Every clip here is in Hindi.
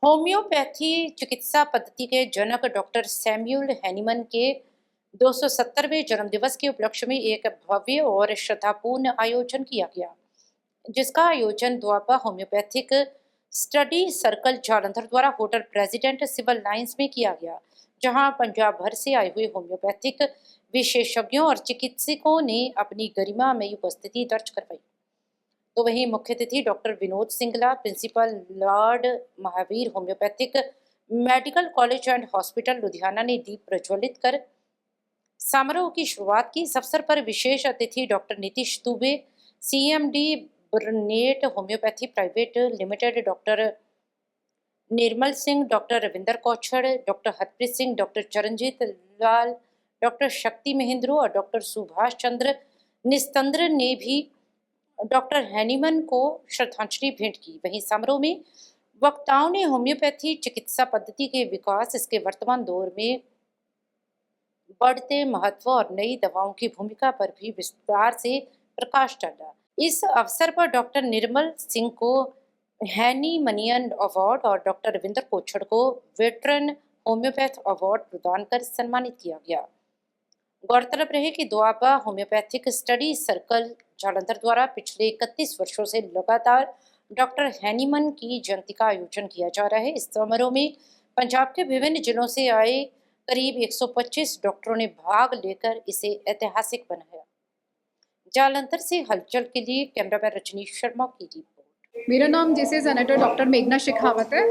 होम्योपैथी चिकित्सा पद्धति के जनक डॉक्टर सैम्यूल हैनीमन के 270वें जन्मदिवस के उपलक्ष्य में एक भव्य और श्रद्धापूर्ण आयोजन किया गया, जिसका आयोजन द्वापा होम्योपैथिक स्टडी सर्कल जालंधर द्वारा होटल प्रेसिडेंट सिविल लाइंस में किया गया, जहां पंजाब भर से आए हुए होम्योपैथिक विशेषज्ञों और चिकित्सकों ने अपनी गरिमा में उपस्थिति दर्ज करवाई। तो वहीं मुख्य अतिथि doctor Vinod Singla, principal lord Mahavir homeopathic medical college and hospital Ludhiana ने दीप प्रज्वलित कर समारोह की शुरुआत की। इस अवसर पर विशेष अतिथि डॉक्टर नीतीश दुबे, सीएमडी ब्रनेट homoeopathy private limited, doctor Nirmal Singh, doctor Ravinder Kochhar, doctor Harpreet Singh, doctor Charanjit Lal, doctor Shakti Mahendra और डॉक्टर सुभाष चंद्र निस्तंद्र ने भी डॉक्टर हैनीमन को श्रद्धांजलि भेंट की। वहीं समारोह में वक्ताओं ने होम्योपैथी चिकित्सा पद्धति के विकास, इसके वर्तमान दौर में बढ़ते महत्व और नई दवाओं की भूमिका पर भी विस्तार से प्रकाश डाला। इस अवसर पर डॉक्टर निर्मल सिंह को हैनीमनियन अवार्ड और डॉक्टर रविंदर कोछड़ को वेटरन होम्योपैथ अवार्ड प्रदान कर सम्मानित किया गया। गौरतलब रहे कि Doaba homeopathic study circle Jalandhar द्वारा पिछले 31 वर्षों से लगातार डॉक्टर हैनीमन की जयंती का आयोजन किया जा रहा है। इस समारोह में पंजाब के विभिन्न जिलों से आए करीब 125 डॉक्टरों ने भाग लेकर इसे ऐतिहासिक बनाया। जालंधर से हलचल के लिए कैमरामैन रजनीश शर्मा की रिपोर्ट। मेरा नाम जैसे सेनेटर डॉक्टर मेघना शेखावत है।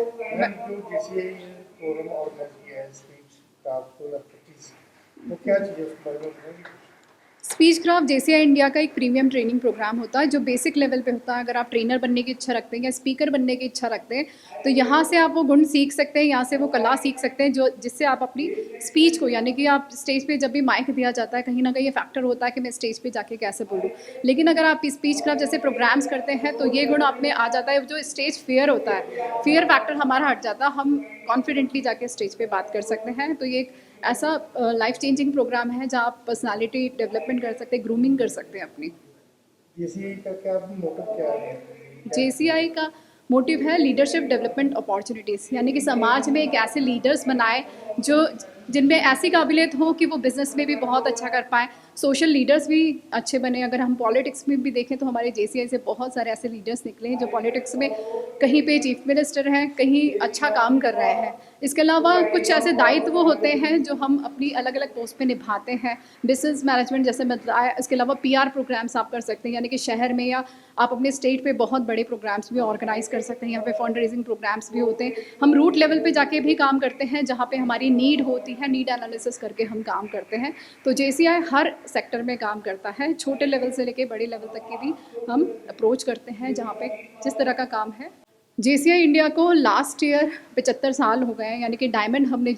स्पीच क्राफ्ट जेसीआई इंडिया का एक प्रीमियम ट्रेनिंग प्रोग्राम होता है जो बेसिक लेवल पे होता है। अगर आप ट्रेनर बनने की इच्छा रखते हैं या स्पीकर बनने की इच्छा रखते हैं तो यहाँ से आप वो गुण सीख सकते हैं, यहाँ से वो कला सीख सकते हैं जो जिससे आप अपनी स्पीच को, यानी कि आप स्टेज पे जब भी माइक दिया जाता है कहीं ना कहीं ये फैक्टर होता है कि मैं स्टेज पे जाके कैसे बोलूँ। लेकिन अगर आप स्पीच क्राफ्ट जैसे प्रोग्राम्स करते हैं तो ये गुण आप में आ जाता है। जो स्टेज फियर होता है, फियर फैक्टर हमारा हट जाता है, हम कॉन्फिडेंटली जाके स्टेज पे बात कर सकते हैं। तो ये एक ऐसा लाइफ चेंजिंग प्रोग्राम है जहाँ आप पर्सनालिटी डेवलपमेंट कर सकते हैं, ग्रूमिंग कर सकते हैं अपनी। जेसीआई का क्या मोटिव क्या है? जेसीआई का मोटिव है लीडरशिप डेवलपमेंट अपॉर्चुनिटीज़, यानी कि समाज में एक ऐसे लीडर्स बनाए जो जिनमें ऐसी काबिलियत हो कि वो बिज़नेस में भी बहुत अच्छा कर पाए, सोशल लीडर्स भी अच्छे बने। अगर हम पॉलिटिक्स में भी देखें तो हमारे जेसीआई से बहुत सारे ऐसे लीडर्स निकले हैं जो पॉलिटिक्स में कहीं पे चीफ मिनिस्टर हैं, कहीं अच्छा काम कर रहे हैं। इसके अलावा कुछ ऐसे दायित्व होते हैं जो हम अपनी अलग अलग पोस्ट पे निभाते हैं, बिजनेस मैनेजमेंट जैसे बताया। इसके अलावा पीआर प्रोग्राम्स आप कर सकते हैं, यानी कि शहर में या आप अपने स्टेट पे बहुत बड़े प्रोग्राम्स भी ऑर्गेनाइज कर सकते हैं। यहाँ पे फंड रेजिंग प्रोग्राम्स भी होते हैं। हम रूट लेवल पे जाके भी काम करते हैं जहाँ पे हमारी नीड होती है, नीड एनालिसिस करके हम काम करते हैं। तो जेसीआई हर सेक्टर में काम करता है, छोटे लेवल से लेके बड़े लेवल तक की भी हम अप्रोच करते हैं जहाँ पे जिस तरह का काम है। जेसीआई इंडिया को लास्ट ईयर 75 साल हो गए हैं, यानी कि डायमंड हमने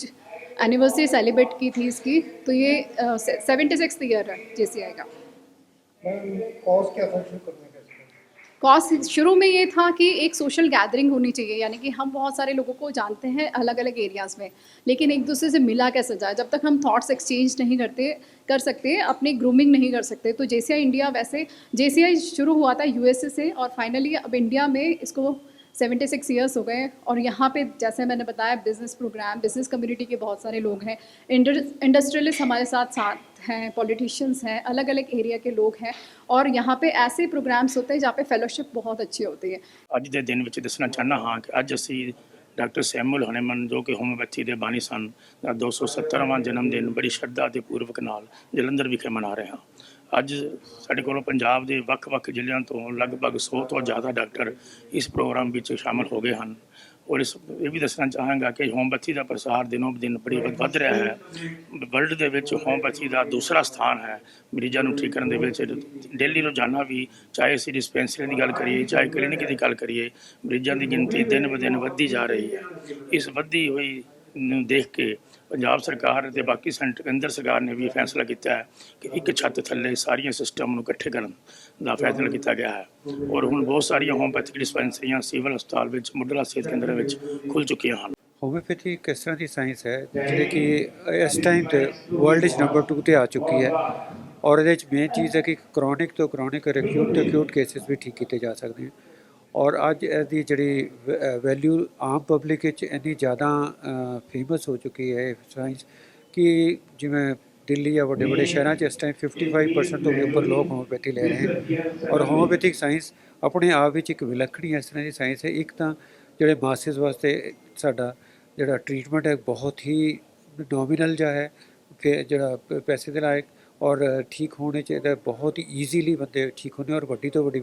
एनिवर्सरी सेलिब्रेट की थी इसकी, तो ये 76th ईयर है जेसीआई का। कॉज क्या था शुरू करने का? कॉज शुरू में ये था कि एक सोशल गैदरिंग होनी चाहिए, यानी कि हम बहुत सारे लोगों को जानते हैं अलग अलग एरियाज़ में, लेकिन एक दूसरे से मिला कैसे जाए। जब तक हम थॉट्स एक्सचेंज नहीं कर सकते, अपनी ग्रूमिंग नहीं कर सकते। तो जेसीआई इंडिया, वैसे जेसीआई शुरू हुआ था यूएसए से और फाइनली अब इंडिया में इसको 76 ईयर्स हो गए। और यहाँ पे जैसे मैंने बताया बिज़नेस प्रोग्राम, बिज़नेस कम्युनिटी के बहुत सारे लोग हैं, इंडस्ट्रियलिस्ट हमारे साथ हैं, पॉलिटिशियंस हैं, अलग अलग एरिया के लोग हैं। और यहाँ पे ऐसे प्रोग्राम्स होते हैं जहाँ पे फेलोशिप बहुत अच्छी होती है। ਅੱਜ ਦੇ ਦਿਨ ਵਿੱਚ ਦੱਸਣਾ ਚਾਹੁੰਦਾ ਹਾਂ ਕਿ ਅੱਜ ਅਸੀਂ ਡਾਕਟਰ ਸੈਮੂਅਲ ਹਨੀਮਨ ਜੋ ਕਿ ਹੋਮਿਓਪੈਥੀ ਦੇ ਬਾਨੀ ਸਨ ਦਾ 270ਵਾਂ ਜਨਮ ਦਿਨ ਬੜੀ ਸ਼ਰਧਾ ਅਤੇ ਪੂਰਵਕ ਨਾਲ ਜਲੰਧਰ ਵਿਖੇ ਮਨਾ ਰਹੇ ਹਾਂ। ਅੱਜ ਸਾਡੇ ਕੋਲ ਪੰਜਾਬ ਦੇ ਵੱਖ-ਵੱਖ ਜ਼ਿਲ੍ਹਿਆਂ ਤੋਂ ਲਗਭਗ 100 ਤੋਂ ਜ਼ਿਆਦਾ ਡਾਕਟਰ ਇਸ ਪ੍ਰੋਗਰਾਮ ਵਿੱਚ ਸ਼ਾਮਲ ਹੋ ਗਏ ਹਨ। ਔਰ ਇਹ ਵੀ ਦੱਸਣਾ ਚਾਹਾਂਗਾ ਕਿ ਹੋਮਿਓਪੈਥੀ ਦਾ ਪ੍ਰਸਾਰ ਦਿਨੋਂ ਦਿਨ ਬੜੀ ਵੱਧ ਰਿਹਾ ਹੈ। ਵਰਲਡ ਦੇ ਵਿੱਚ ਹੋਮਿਓਪੈਥੀ ਦਾ ਦੂਸਰਾ ਸਥਾਨ ਹੈ ਮਰੀਜ਼ਾਂ ਨੂੰ ਠੀਕ ਕਰਨ ਦੇ ਵਿੱਚ। ਡੇਲੀ ਰੋਜ਼ਾਨਾ ਵੀ ਚਾਹੇ ਅਸੀਂ ਡਿਸਪੈਂਸਰੀ ਦੀ ਗੱਲ ਕਰੀਏ, ਚਾਹੇ ਕਲੀਨਿਕ ਦੀ ਗੱਲ ਕਰੀਏ, ਮਰੀਜ਼ਾਂ ਦੀ ਗਿਣਤੀ ਦਿਨ ਬ ਦਿਨ ਵੱਧਦੀ ਜਾ ਰਹੀ ਹੈ। ਇਸ ਵੱਧਦੀ ਹੋਈ ਨੂੰ ਦੇਖ ਕੇ ਪੰਜਾਬ ਸਰਕਾਰ ਅਤੇ ਬਾਕੀ ਕੇਂਦਰ ਸਰਕਾਰ ਨੇ ਵੀ ਫੈਸਲਾ ਕੀਤਾ ਹੈ ਕਿ ਇੱਕ ਛੱਤ ਥੱਲੇ ਸਾਰੀਆਂ ਸਿਸਟਮ ਨੂੰ ਇਕੱਠੇ ਕਰਨ ਦਾ ਫੈਸਲਾ ਕੀਤਾ ਗਿਆ ਹੈ। ਔਰ ਹੁਣ ਬਹੁਤ ਸਾਰੀਆਂ ਹੋਮਿਓਪੈਥਿਕ ਡਿਸਪੈਂਸਰੀਆਂ ਸਿਵਲ ਹਸਪਤਾਲ ਵਿੱਚ, ਮੁੱਢਲਾ ਸਿਹਤ ਕੇਂਦਰ ਵਿੱਚ ਖੁੱਲ੍ਹ ਚੁੱਕੀਆਂ ਹਨ। ਹੋਮਿਓਪੈਥੀ ਇੱਕ ਇਸ ਤਰ੍ਹਾਂ ਦੀ ਸਾਇੰਸ ਹੈ ਜਿਹੜੀ ਕਿ ਇਸ ਟਾਈਮ 'ਤੇ ਵਰਲਡ 'ਚ ਨੰਬਰ 2 'ਤੇ ਆ ਚੁੱਕੀ ਹੈ। ਔਰ ਇਹਦੇ 'ਚ ਮੇਨ ਚੀਜ਼ ਹੈ ਕਿ ਕਰੋਨਿਕ ਤੋਂ ਕਰੋਨਿਕ ਔਰ ਅਕਿਊਟ ਤੋਂ ਅਕਿਊਟ ਕੇਸਿਸ ਵੀ ਠੀਕ ਕੀਤੇ ਜਾ ਸਕਦੇ ਹਨ। ਔਰ ਅੱਜ ਇਹਦੀ ਜਿਹੜੀ ਵੈਲਿਊ ਆਮ ਪਬਲਿਕ ਵਿੱਚ ਇੰਨੀ ਜ਼ਿਆਦਾ ਫੇਮਸ ਹੋ ਚੁੱਕੀ ਹੈ ਸਾਇੰਸ ਕਿ ਜਿਵੇਂ ਦਿੱਲੀ ਜਾਂ ਵੱਡੇ ਵੱਡੇ ਸ਼ਹਿਰਾਂ 'ਚ ਇਸ ਟਾਈਮ 55% ਤੋਂ ਵੀ ਉੱਪਰ ਲੋਕ ਹੋਮੋਪੈਥੀ ਲੈ ਰਹੇ ਹਨ ਔਰ ਹੋਮੋਪੈਥਿਕ ਸਾਇੰਸ ਆਪਣੇ ਆਪ ਵਿੱਚ ਇੱਕ ਵਿਲੱਖਣੀ ਇਸ ਤਰ੍ਹਾਂ ਦੀ ਸਾਇੰਸ ਹੈ। ਇੱਕ ਤਾਂ ਜਿਹੜੇ ਮਾਸਿਸ ਵਾਸਤੇ ਸਾਡਾ ਜਿਹੜਾ ਟ੍ਰੀਟਮੈਂਟ ਹੈ ਬਹੁਤ ਹੀ ਨੋਮੀਨਲ ਜਿਹਾ ਹੈ, ਫਿਰ ਜਿਹੜਾ ਪੈਸੇ ਦੇ ਲਾਇਕ, ਔਰ ਠੀਕ ਹੋਣੇ 'ਚ ਇਹਦਾ ਬਹੁਤ ਹੀ ਈਜ਼ੀਲੀ ਬੰਦੇ ਠੀਕ ਹੁੰਦੇ ਔਰ ਵੱਡੀ ਤੋਂ ਵੱਡੀ